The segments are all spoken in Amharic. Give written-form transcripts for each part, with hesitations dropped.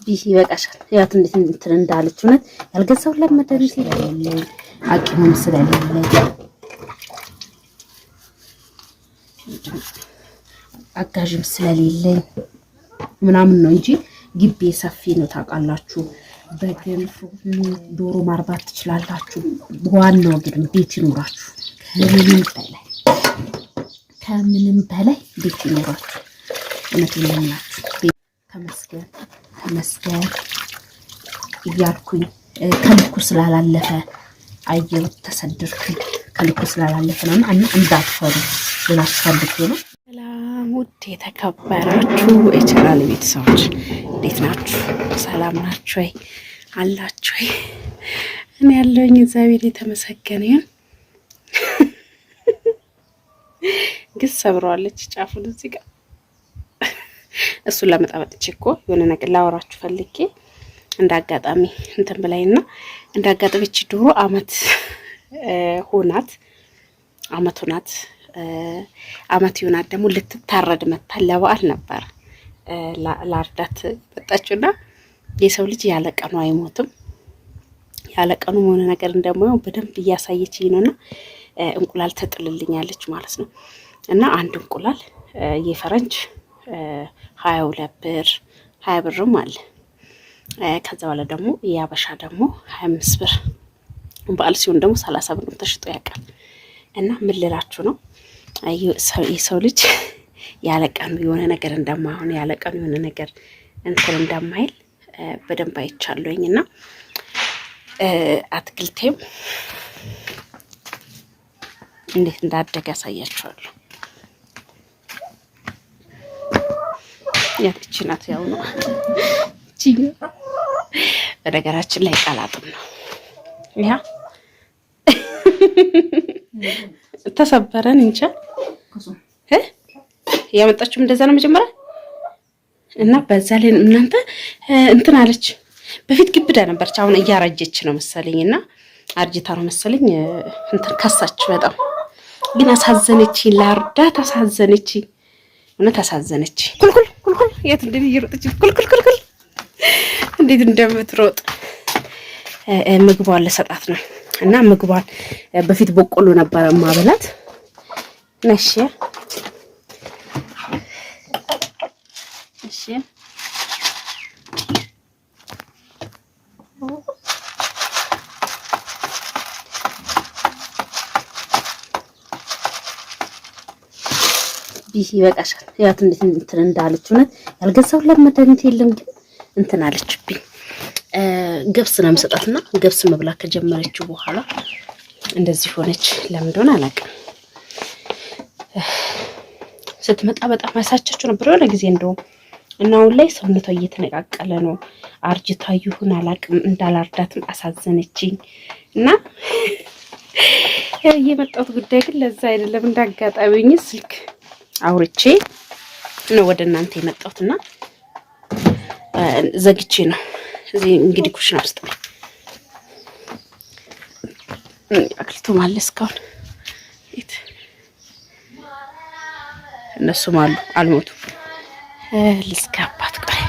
ይበቃሻል። ያት እንትን እንዳለች እውነት ያልገዛው ለመደረስ ይላል አቂሙም ስለሌለ አጋዥም ስለሌለኝ ምናምን ነው እንጂ ግቢ ሰፊ ነው ታውቃላችሁ። በገንፎ ዶሮ ማርባት ትችላላችሁ። ዋናው ግን ቤት ይኖራችሁ ከምንም በላይ ቤት ይኖራችሁ። እውነቴን ነው የምላችሁ። ተመስገን እያልኩኝ ከልኩ ስላላለፈ አየሩ ተሰድርኩኝ ከልኩ ስላላለፈ ነው እና እንዳትፈሩ ልላችሁ ፈልጌ ነው። ሰላም ውድ የተከበራችሁ የቻናል ቤተሰቦች እንዴት ናችሁ? ሰላም ናችሁ ወይ? አላችሁ ወይ? እኔ ያለሁኝ እግዚአብሔር የተመሰገነ ይሁን። ግን ሰብረዋለች ጫፉን እዚህ ጋር እሱን ለመጣበጥቼ እኮ የሆነ ነገር ላወራችሁ ፈልጌ እንዳጋጣሚ እንትን ብላይና እንዳጋጣሚች ዶሮ አመት ሆናት አመት ይሆናት ደግሞ ልትታረድ መጣ። ለበዓል ነበር ላርዳት መጣችና የሰው ልጅ ያለቀኑ አይሞትም። ያለቀኑ ሆነ ነገር እንደማየው በደንብ እያሳየችኝ ነውና እንቁላል ተጥልልኛለች ማለት ነው። እና አንድ እንቁላል የፈረንጅ 22 ብር 20 ብርም አለ። ከዛ በኋላ ደግሞ ያበሻ ደግሞ 25 ብር በዓል ሲሆን ደግሞ 30 ብር ተሽጦ ያውቃል። እና ምን ልላችሁ ነው የሰው ልጅ ያለቀኑ የሆነ ነገር እንደማይሆን ያለቀኑ የሆነ ነገር እንትን እንደማይል በደንብ አይቻለሁኝና አትክልቴም እንዴት እንዳደገ ያሳያችኋለሁ። ያቺናት ያው ነው ጂኛ በነገራችን ላይ ቃላጥም ነው ያ ተሰበረን እንጃ ያመጣችው እንደዛ ነው መጀመሪያ። እና በዛ ላይ እናንተ እንትን አለች በፊት ግብዳ ነበርች። አሁን እያረጀች ነው መሰለኝና አርጅታ ነው መሰለኝ እንትን ከሳች። በጣም ግን አሳዘነች። ላርዳት አሳዘነች። እውነት አሳዘነች። ኩልኩል የት እንደሚሮጥች ኩልኩል እንዴት እንደምትሮጥ ምግቧን ለሰጣት ነው። እና ምግቧን በፊት በቆሎ ነበር ማበላት ነሽ እሺ ይበቃሻል። ያት እንትን እንዳለች እውነት ያልገዛው ለመደረስ የለም ግን እንትን አለችብኝ። ገብስ ነው የምሰጣትና ገብስ መብላት ከጀመረችው በኋላ እንደዚህ ሆነች። ለምን እንደሆነ አላውቅም። ስትመጣ በጣም አሳቻችሁ ነበር የሆነ ጊዜ እንደውም እና አሁን ላይ ሰውነቷ እየተነቃቀለ ነው። አርጅታ ይሁን አላውቅም። እንዳላርዳትም አሳዘነችኝ እና የመጣሁት ጉዳይ ግን ለዛ አይደለም። እንዳጋጣሚኝ ስልክ አውርቼ ነው ወደ እናንተ የመጣሁትና ዘግቼ ነው እዚህ እንግዲህ ኩሽና ውስጥ ነው አክልቶ ማለት ካሁን እነሱም አሉ አልሞቱ ልስካባት ቆይ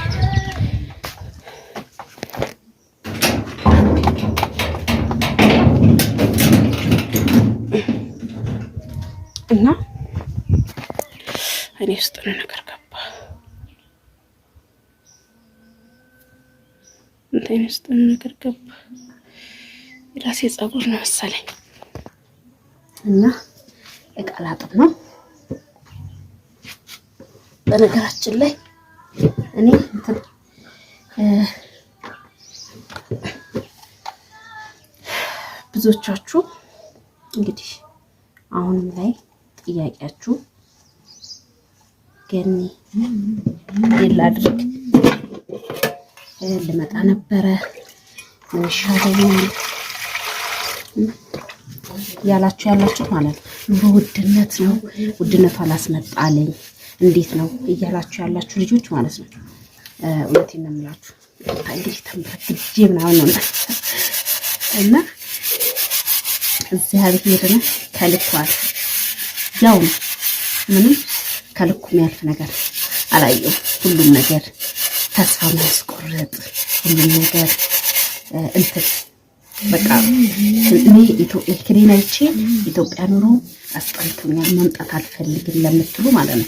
እና እኔ ውስጥ ነው ነገር ገባ እንትን ውስጥ ነው ነገር ገባ የራሴ ጸጉር ነው መሰለኝ እና እቃላጥም ነው። በነገራችን ላይ እኔ ብዙዎቻችሁ እንግዲህ አሁንም ላይ ጥያቄያችሁ ገኒ ይላድርግ ልመጣ ነበረ እንሻለኝ ያላችሁ ማለት ነው። ውድነት ነው ውድነቱ አላስመጣለኝ እንዴት ነው እያላችሁ ያላችሁ ልጆች ማለት ነው። እውነቴን ነው የምላችሁ እንግዲህ ተንበርክጄ ምናምን ነው እና እግዚአብሔር ነው ከልኳል። ያው ምንም ከልኩ የሚያልፍ ነገር አላየሁም። ሁሉም ነገር ተስፋ ማስቆረጥ ሁሉም ነገር እንትን በቃ እኔ ክሬናይቼ ኢትዮጵያ ኑሮ አስጠልቶኛል መምጣት አልፈልግም ለምትሉ ማለት ነው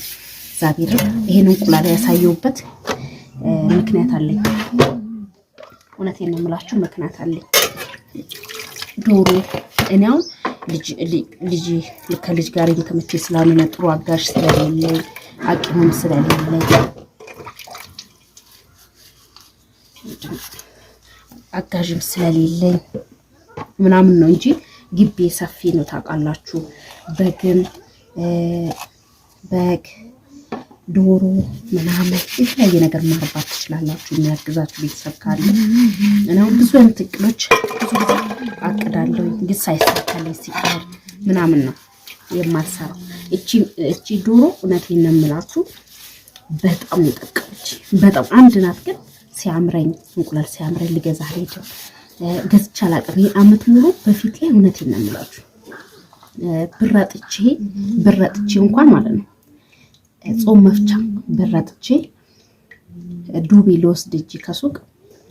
ዛሬ ይሄን እንቁላል ያሳየውበት ምክንያት አለኝ። እውነቴን ነው የምላችሁ ምክንያት አለኝ። ዶሮ እኔ አሁን ልጅ ጋር የተመቸ ስላልሆነ ጥሩ አጋዥ ስለሌለኝ አቅምም ስለሌለኝ አጋዥም ስለሌለኝ ምናምን ነው እንጂ ግቢ ሰፊ ነው ታውቃላችሁ። በግ ዶሮ ምናምን የተለያየ ነገር ማርባት ትችላላችሁ የሚያግዛችሁ ቤተሰብ ካለ። እኔው ብዙ አይነት እቅዶች ብዙ አቅዳለሁ ግን ሳይሳካልኝ ሲቀር ምናምን ነው የማልሰራው። እቺ ዶሮ እውነቴን ነው የምላችሁ በጣም የጠቀመች በጣም አንድ ናት። ግን ሲያምረኝ እንቁላል ሲያምረኝ ልገዛ ሄድኩ ገዝቼ አላውቅም። አመት ሙሉ በፊት ላይ እውነቴን ነው የምላችሁ ብራጥቼ እንኳን ማለት ነው ጾም መፍቻ ብራጥቼ ዱቤ ልወስድ እጂ ከሱቅ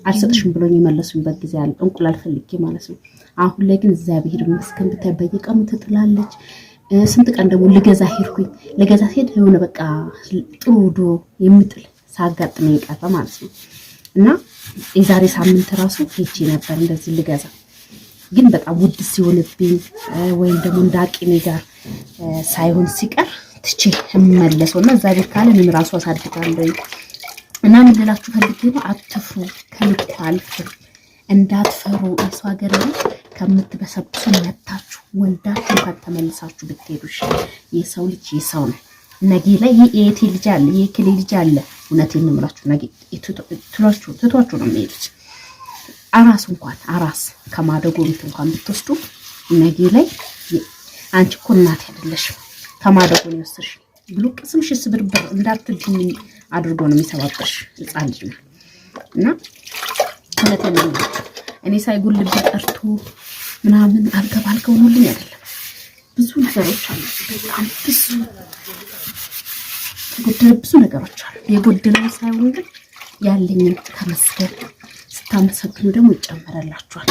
አልሰጥሽም ብሎኝ የመለሱኝበት ጊዜ አለ እንቁላል ፈልጌ ማለት ነው። አሁን ላይ ግን እግዚአብሔር ይመስገን ብታይ በየቀኑ ትጥላለች። ስንት ቀን ደግሞ ልገዛ ሄድ የሆነ በቃ ጥሩ ዶሮ የምጥል ሳጋጥመኝ ቀረ ማለት ነው። እና የዛሬ ሳምንት ራሱ ሄጄ ነበር እንደዚህ ልገዛ ግን በጣም ውድ ሲሆንብኝ ወይም ደግሞ እንዳቂኔ ጋር ሳይሆን ሲቀር ትቼ እመለሰውና እግዚአብሔር ካለ ምን ራሱ አሳድጋለሁ። እና ምን ልላችሁ ፈልጌ ነው አትፍሩ፣ ከልኩ አልፍሩ፣ እንዳትፈሩ። እሱ ሀገር ላይ ከምትበሰብሱ መታችሁ ወልዳችሁ ከተመልሳችሁ ብትሄዱ የሰው ልጅ የሰው ነው። ነገ ላይ የኤቴ ልጅ አለ የክሌ ልጅ አለ እውነቴን ነው የምላችሁ ነገ ትቷችሁ ነው የሚሄዱት። አራስ ከማደጎ ቤት እንኳን ብትወስዱ ነገ ላይ አንቺ እኮ እናት አይደለሽም ከማደጎ ነው የወሰድሽ ብሎ ቅስምሽ ስብርብር እንዳትድኝ አድርጎ ነው የሚሰባበርሽ ህፃን ልጅ ነው። እና እውነቴን ነው እኔ ሳይጎልብኝ ቀርቶ ምናምን አልገባልከው ሆኖልኝ አይደለም። ብዙ ነገሮች አሉ፣ በጣም ብዙ ነገሮች አሉ። የጎደለው ሳይሆን ግን ያለኝን ተመስገን። ስታመሰግኑ ደግሞ ይጨመረላችኋል።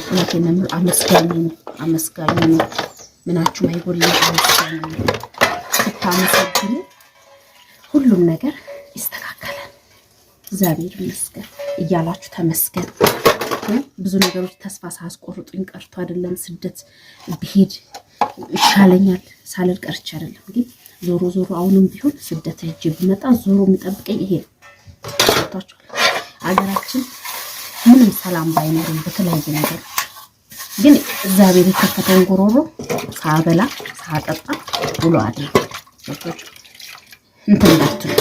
እውነቴን ነው አመስጋኙ ነው ምናችሁ ማይጎልኝ አመስጋኙ ነው። ስታመሰግኑ ሁሉም ነገር ይስተካከላል። እግዚአብሔር ይመስገን እያላችሁ ተመስገን። ብዙ ነገሮች ተስፋ ሳያስቆርጡኝ ቀርቶ አይደለም ስደት ብሄድ ይሻለኛል ሳልል ቀርቼ አይደለም። ግን ዞሮ አሁንም ቢሆን ስደት ሄጄ ብመጣ ዞሮ የሚጠብቀኝ ይሄ ነው። አገራችን ምንም ሰላም ባይኖርም በተለያየ ነገር ግን እግዚአብሔር የከፈተውን ጎሮሮ ሳበላ ሳጠጣ ብሎ አድርጎ እንትን እንዳትሉ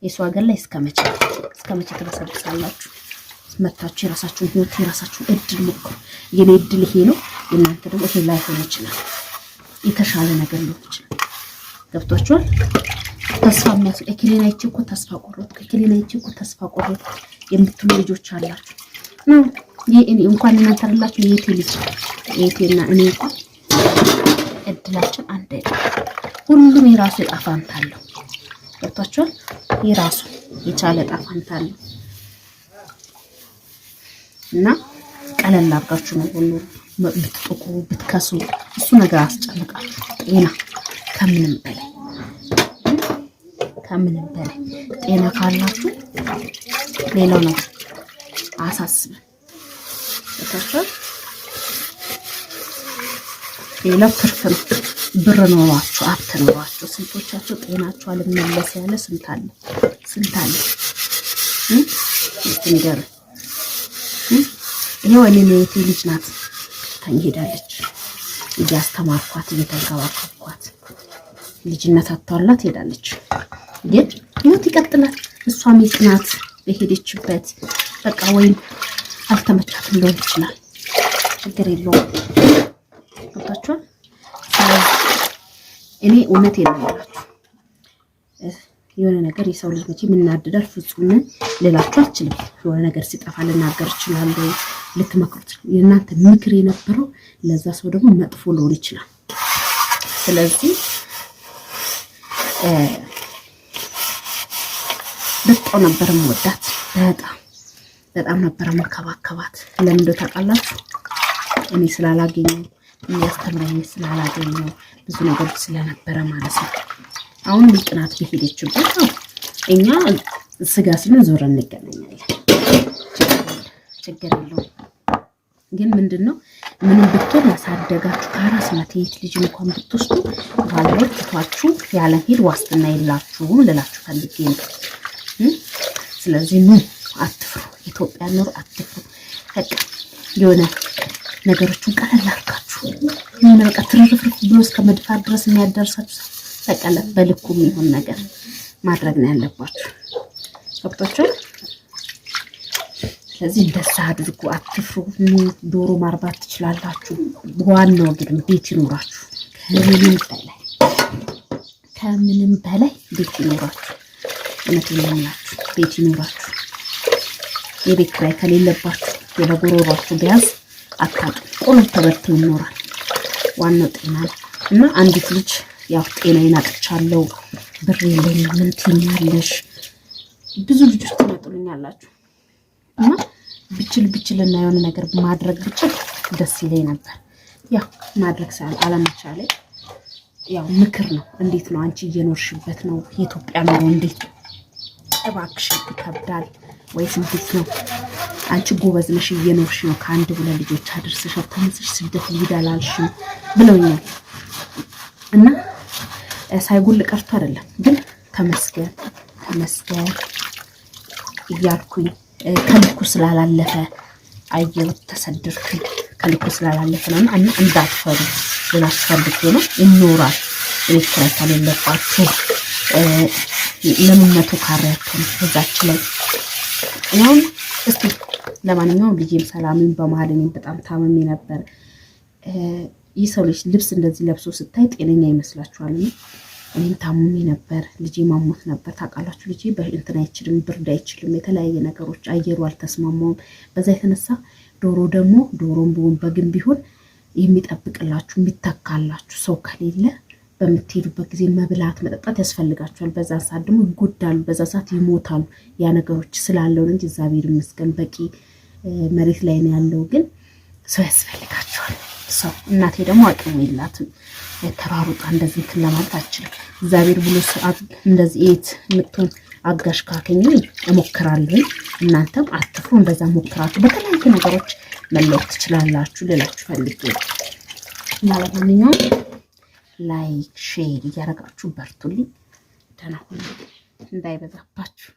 የሰው ሀገር ላይ እስከመቼ ትበሰብሳላችሁ? መታችሁ የራሳችሁን ህይወት የራሳችሁን እድል ሞክሩ። የኔ እድል ይሄ ነው፣ የእናንተ ደግሞ ይሄ ላይሆን ይችላል። የተሻለ ነገር ሊሆን ይችላል። ገብቷችኋል? ተስፋ የሚያስብ እክሌናይቼ እኮ ተስፋ ቆረጥኩ የምትሉ ልጆች አላችሁ ነው። እኔ እንኳን እናንተ አይደላችሁ የቴና እኔ እንኳን እድላችን አንድ አይደለም። ሁሉም የራሱ ዕጣ ፈንታ አለው። ገብቷችኋል? የራሱ የቻለ ዕጣ ፈንታ አለው እና ቀለል አድርጋችሁ ነው ሁሉ ብትጥቁ ብትከሱ እሱ ነገር አስጨንቃችሁ ጤና ከምንም በላይ ጤና ካላችሁ ሌላው ነው አሳስበን ተከፈል። ሌላው ትርፍ ነው። ብር ኖሯችሁ ሀብት ኖሯችሁ ስንቶቻችሁ ጤናችሁ አልመለስ ያለ ስንት አለ ንገር። ይሄው እኔ የቴ ልጅ ናት ተንሄዳለች እያስተማርኳት እየተንከባከብኳት ልጅነት አጥቷላት ሄዳለች። ግን ህይወት ይቀጥላል። እሷም ይጽናት በሄደችበት በቃ ወይም አልተመቻትም ሊሆን ይችላል፣ ችግር የለውም። ወጣችኋል። እኔ እውነት የለኝላችሁ የሆነ ነገር የሰው ልጅ መቼ ምናደዳል ፍጹም ልላችሁ አልችልም። የሆነ ነገር ሲጠፋ ልናገር እችላለሁ፣ ልትመክሩት። የእናንተ ምክር የነበረው ለዛ ሰው ደግሞ መጥፎ ሊሆን ይችላል። ስለዚህ በጣም ነበር የምወዳት በጣም ነበር መንከባከባት። ለምን እንደው ታውቃላችሁ? እኔ ስላላገኘው የሚያስተምረኝ ስላላገኘው ብዙ ነገር ስለነበረ ማለት ነው። አሁን ልቅናት በሄደችበት እኛ ስጋ ስልን ዞር እንገናኛለን። ችግር የለውም። ግን ምንድነው ምንም ብትሆን ያሳደጋችሁ ከአራስነት ልጅ እንኳን ብትወስዱ በኋላ ላይ ትቷችሁ ያለ ሄድ ዋስትና የላችሁም ልላችሁ ፈልጌ ነው። ስለዚህ አትፍሩ፣ ኢትዮጵያ ኑሮ አትፍሩ። በቃ የሆነ ነገሮችን ቀለል አድርጋችሁ የሆነ በቃ ትርፍርፍ ብሎ እስከ መድፋት ድረስ የሚያደርሳችሁ በቃ በልኩ የሚሆን ነገር ማድረግ ነው ያለባችሁ። ወቅቶቹ ስለዚህ እንደዛ አድርጉ፣ አትፍሩ። ዶሮ ማርባት ትችላላችሁ። ዋናው ግን ቤት ይኖራችሁ። ከምንም በላይ ቤት ይኖራችሁ። እውነቴን ነው የምላችሁ፣ ቤት ይኖራችሁ። የቤት ኪራይ ከሌለባችሁ የበጎሮሯችሁ ቢያንስ አታጡ። ቆሎ ተበልቶ ይኖራል። ዋናው ጤና ነው እና አንዲት ልጅ ያው ጤናዬን አጥቻለሁ፣ ብር የለኝም፣ ምን ትይኛለሽ? ብዙ ልጆች ትመጡልኛላችሁ እና ብችል እና የሆነ ነገር ማድረግ ብችል ደስ ይለኝ ነበር። ያው ማድረግ አለመቻሌ ያው ምክር ነው። እንዴት ነው አንቺ እየኖርሽበት ነው የኢትዮጵያ ኑሮ? እንዴት እባክሽ ይከብዳል ወይስ እንዴት ነው? አንቺ ጎበዝ ነሽ እየኖርሽ ነው፣ ከአንድ ሁለት ልጆች አድርሰሽ ተመልሰሽ ስደት ሊዳላልሽም ብለውኛል እና ሳይጎል ቀርቶ አይደለም ግን ተመስገን እያልኩኝ ከልኩ ስላላለፈ አየሁት፣ ተሰደድኩኝ። ከልኩ ስላላለፈ ነው እና እንዳትፈሩ ልላስፈልግ ነው። ይኖራል። ቤት ኪራይ ከሌለባችሁ ለምነቱ ካሪያችሁ በዛች ላይ አሁን እስቲ ለማንኛውም ልጄም ሰላምን በመሀል እኔም በጣም ታመሜ ነበር። ይህ ሰው ልብስ እንደዚህ ለብሶ ስታይ ጤነኛ ይመስላችኋል? እኔም ታመሜ ነበር። ልጄ ማሞት ነበር። ታውቃላችሁ ልጄ በእንትን አይችልም፣ ብርድ አይችልም፣ የተለያየ ነገሮች አየሩ አልተስማማውም። በዛ የተነሳ ዶሮም ቢሆን በግን ቢሆን የሚጠብቅላችሁ የሚተካላችሁ ሰው ከሌለ በምትሄዱበት ጊዜ መብላት መጠጣት ያስፈልጋቸዋል። በዛ ሰዓት ደግሞ ይጎዳሉ፣ በዛ ሰዓት ይሞታሉ። ያ ነገሮች ስላለው እንጂ እግዚአብሔር ይመስገን በቂ መሬት ላይ ነው ያለው። ግን ሰው ያስፈልጋቸዋል። ሰው እናቴ ደግሞ አቅሙ የላትም፣ ተራሩጣ እንደዚህ እንትን ለማለት አትችልም። እግዚአብሔር ብሎ ሰዓት እንደዚህ የምትሆን አጋሽ ካገኘ እሞክራለሁ። እናንተም አትፍሩ፣ እንደዛ ሞክራችሁ በተለያዩ ነገሮች መለወጥ ትችላላችሁ ልላችሁ ፈልጌ እና ለማንኛውም ላይክ ሼር እያደረጋችሁ በርቱልኝ። ደህና ሁኑ፣ እንዳይበዛባችሁ።